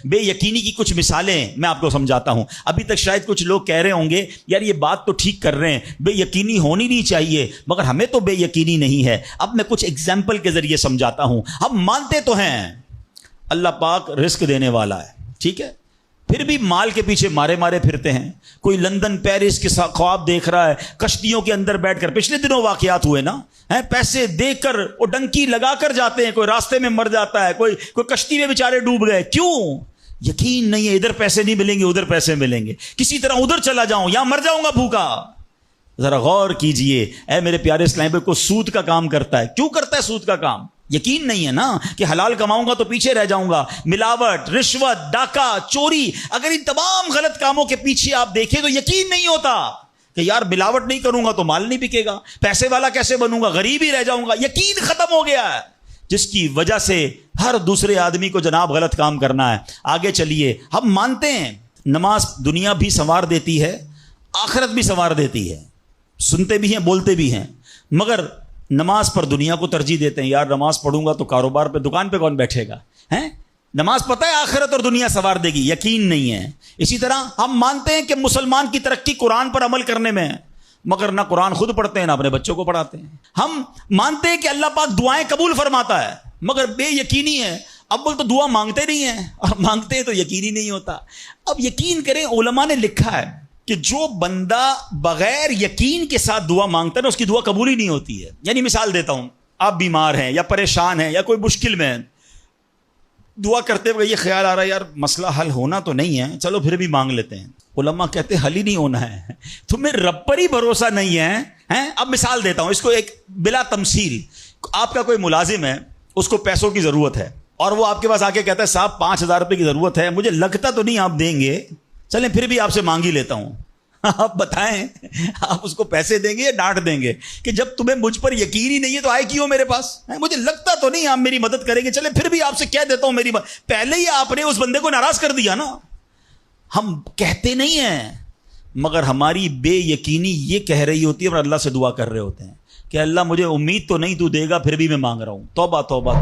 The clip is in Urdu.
بے یقینی کی کچھ مثالیں میں آپ کو سمجھاتا ہوں. ابھی تک شاید کچھ لوگ کہہ رہے ہوں گے یار یہ بات تو ٹھیک کر رہے ہیں, بے یقینی ہونی نہیں چاہیے, مگر ہمیں تو بے یقینی نہیں ہے. اب میں کچھ ایگزامپل کے ذریعے سمجھاتا ہوں. ہم مانتے تو ہیں اللہ پاک رزق دینے والا ہے, ٹھیک ہے, پھر بھی مال کے پیچھے مارے مارے پھرتے ہیں. کوئی لندن پیرس کے خواب دیکھ رہا ہے, کشتیوں کے اندر بیٹھ کر, پچھلے دنوں واقعات ہوئے نا, پیسے دے کر وہ ڈنکی لگا کر جاتے ہیں, کوئی راستے میں مر جاتا ہے, کوئی کشتی میں بیچارے ڈوب گئے. کیوں؟ یقین نہیں ہے ادھر پیسے نہیں ملیں گے ادھر پیسے ملیں گے, کسی طرح ادھر چلا جاؤں یا مر جاؤں گا بھوکا. ذرا غور کیجئے اے میرے پیارے اسلام بھائی, کو سود کا کام کرتا ہے. کیوں کرتا ہے سود کا کام؟ یقین نہیں ہے نا کہ حلال کماؤں گا تو پیچھے رہ جاؤں گا. ملاوٹ, رشوت, ڈاکہ, چوری, اگر ان تمام غلط کاموں کے پیچھے آپ دیکھیں تو یقین نہیں ہوتا کہ یار ملاوٹ نہیں کروں گا تو مال نہیں بکے گا, پیسے والا کیسے بنوں گا, غریب ہی رہ جاؤں گا. یقین ختم ہو گیا ہے, جس کی وجہ سے ہر دوسرے آدمی کو جناب غلط کام کرنا ہے. آگے چلیے, ہم مانتے ہیں نماز دنیا بھی سنوار دیتی ہے, آخرت بھی سنوار دیتی ہے. سنتے بھی ہیں بولتے بھی ہیں, مگر نماز پر دنیا کو ترجیح دیتے ہیں. یار نماز پڑھوں گا تو کاروبار پہ, دکان پہ کون بیٹھے گا, ہیں؟ نماز پتہ ہے آخرت اور دنیا سنوار دے گی, یقین نہیں ہے. اسی طرح ہم مانتے ہیں کہ مسلمان کی ترقی قرآن پر عمل کرنے میں ہے, مگر نہ قرآن خود پڑھتے ہیں نہ اپنے بچوں کو پڑھاتے ہیں. ہم مانتے ہیں کہ اللہ پاک دعائیں قبول فرماتا ہے, مگر بے یقینی ہے. اول تو دعا مانگتے نہیں ہیں, اور مانگتے ہیں تو یقینی نہیں ہوتا. اب یقین کریں, علماء نے لکھا ہے کہ جو بندہ بغیر یقین کے ساتھ دعا مانگتا ہے نا, اس کی دعا قبول ہی نہیں ہوتی ہے. یعنی مثال دیتا ہوں, آپ بیمار ہیں یا پریشان ہیں یا کوئی مشکل میں ہیں, دعا کرتے ہوئے یہ خیال آ رہا ہے یار مسئلہ حل ہونا تو نہیں ہے, چلو پھر بھی مانگ لیتے ہیں. علماء کہتے ہیں حل ہی نہیں ہونا ہے, تمہیں رب پر ہی بھروسہ نہیں ہے. اب مثال دیتا ہوں اس کو ایک بلا تمثیل. آپ کا کوئی ملازم ہے, اس کو پیسوں کی ضرورت ہے, اور وہ آپ کے پاس آ کے کہتا ہے صاحب 5,000 روپے کی ضرورت ہے, مجھے لگتا تو نہیں آپ دیں گے, چلیں پھر بھی آپ سے مانگ ہی لیتا ہوں. آپ بتائیں آپ اس کو پیسے دیں گے یا ڈانٹ دیں گے کہ جب تمہیں مجھ پر یقین ہی نہیں ہے تو آئے کیوں میرے پاس, مجھے لگتا تو نہیں آپ میری مدد کریں گے, چلے پھر بھی آپ سے کہہ دیتا ہوں میری پہلے ہی آپ نے اس بندے کو ناراض کر دیا نا. ہم کہتے نہیں ہیں, مگر ہماری بے یقینی یہ کہہ رہی ہوتی ہے اور اللہ سے دعا کر رہے ہوتے ہیں کہ اللہ مجھے امید تو نہیں تو دے گا, پھر بھی میں مانگ رہا ہوں. توبہ توبہ.